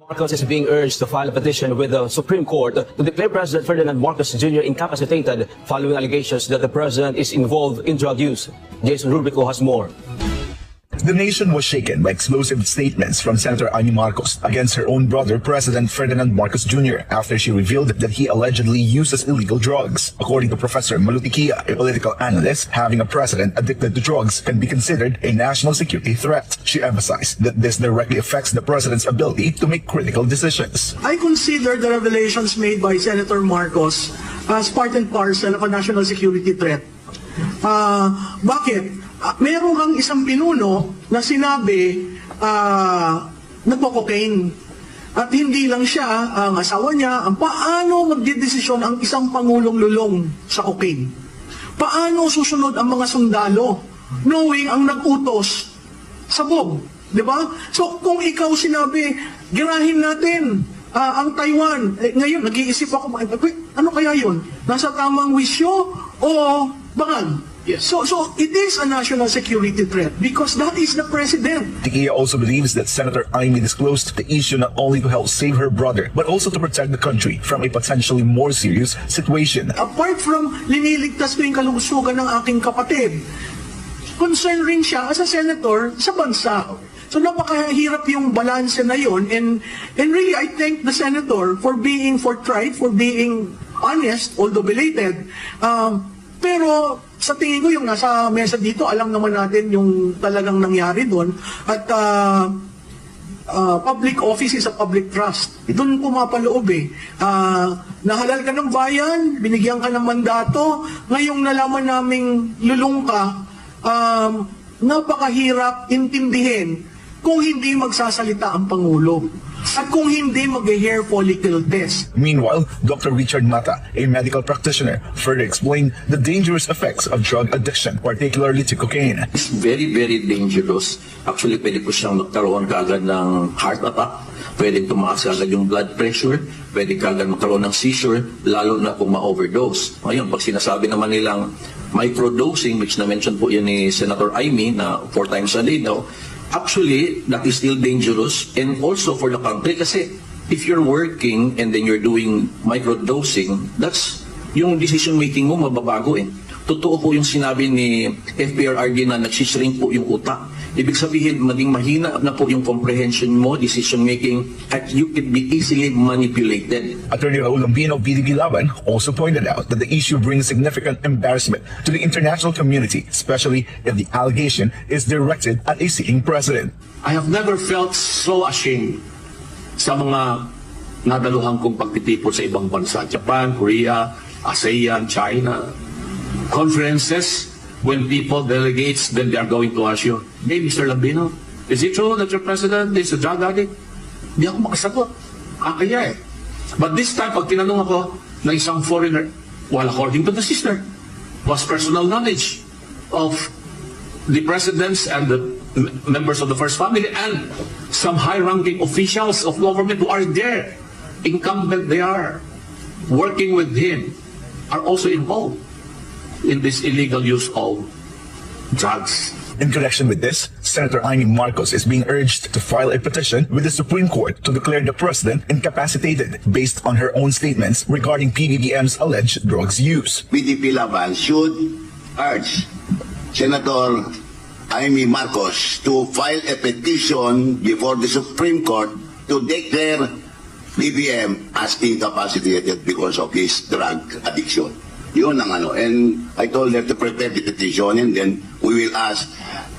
Marcos is being urged to file a petition with the Supreme Court to declare President Ferdinand Marcos Jr. incapacitated following allegations that the president is involved in drug use. Jason Rubico has more. The nation was shaken by explosive statements from Senator Amy Marcos against her own brother, President Ferdinand Marcos Jr., after she revealed that he allegedly uses illegal drugs. According to Professor Malutikia, a political analyst, having a president addicted to drugs can be considered a national security threat. She emphasized that this directly affects the president's ability to make critical decisions. I consider the revelations made by Senator Marcos as part and parcel of a national security threat. Bakit? Meron kang isang pinuno na sinabi nagpo-cocaine. At hindi lang siya, ang asawa niya, ang paano magdidesisyon ang isang pangulong lulong sa cocaine. Paano susunod ang mga sundalo knowing ang nag-utos sabog. Diba? So kung ikaw sinabi, girahin natin ang Taiwan. Ngayon, nag-iisip ako, ano kaya yun? Nasa tamang wisyo o bangag? Yes. So it is a national security threat because that is the president. Tikia also believes that Senator Amy disclosed the issue not only to help save her brother, but also to protect the country from a potentially more serious situation. Apart from liniligtas ko yung kalusugan ng aking kapatid, concern rin siya as a senator sa bansa. So napakahirap yung balanse na yun, and really I thank the senator for being forthright, for being honest, although belated. Pero sa tingin ko yung nasa mesa dito, alam naman natin yung talagang nangyari doon. At public office is a public trust. Doon pumapaloob eh. Nahalal ka ng bayan, binigyan ka ng mandato, ngayong nalaman naming lulong ka, napakahirap intindihin kung hindi magsasalita ang Pangulo. At kung hindi mag-hair follicle test. Meanwhile, Dr. Richard Mata, a medical practitioner, further explained the dangerous effects of drug addiction, particularly to cocaine. It's very, very dangerous. Actually, pwede po siyang magkaroon kaagad ng heart attack, pwede tumaas kaagad yung blood pressure, pwede kaagad magkaroon ng seizure, lalo na kung ma-overdose. Ngayon, pag sinasabi naman nilang microdosing, which na-mention po yun ni Senator Amy, na 4 times a day daw, actually, that is still dangerous, and also for the country kasi if you're working and then you're doing microdosing, that's yung decision making mo mababago eh. Totoo po yung sinabi ni FPRRD na nagsishrink po yung utak. Ibig sabihin, maging mahina na po yung comprehension mo, decision making, at you can be easily manipulated. Attorney Raul Lambino, PDP Laban, also pointed out that the issue brings significant embarrassment to the international community, especially if the allegation is directed at a sitting president. I have never felt so ashamed sa mga nadaluhan kong pagtitipon sa ibang bansa. Japan, Korea, ASEAN, China. Conferences when people, delegates, then they are going to ask you, hey, Mr. Lambino, is it true that your president is a drug addict? Hindi ako makasagot. Kaya eh. But this time, pag tinanong ako ng isang foreigner, well, according to the sister, was personal knowledge of the presidents and the members of the first family and some high-ranking officials of government who are there, incumbent they are, working with him, are also involved in this illegal use of drugs. In connection with this, Senator Amy Marcos is being urged to file a petition with the Supreme Court to declare the president incapacitated based on her own statements regarding PBBM's alleged drugs use. PDP Laban should urge Senator Amy Marcos to file a petition before the Supreme Court to declare BBM as incapacitated because of his drug addiction. Yun ang ano. And I told her to prepare the petition, and then we will ask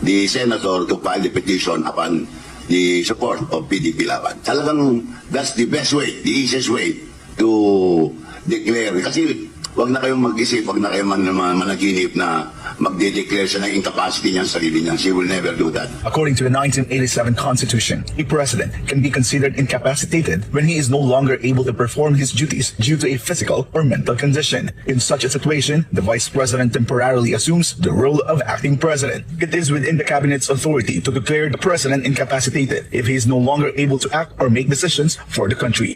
the senator to file the petition upon the support of PDP Laban. Talagang that's the best way, the easiest way to declare. Kasi wag na kayong mag-isip, wag na kayong managinip na magde-declare siya ng incapacity niya sa sarili niya. She will never do that. According to the 1987 Constitution, a president can be considered incapacitated when he is no longer able to perform his duties due to a physical or mental condition. In such a situation, the vice president temporarily assumes the role of acting president. It is within the cabinet's authority to declare the president incapacitated if he is no longer able to act or make decisions for the country.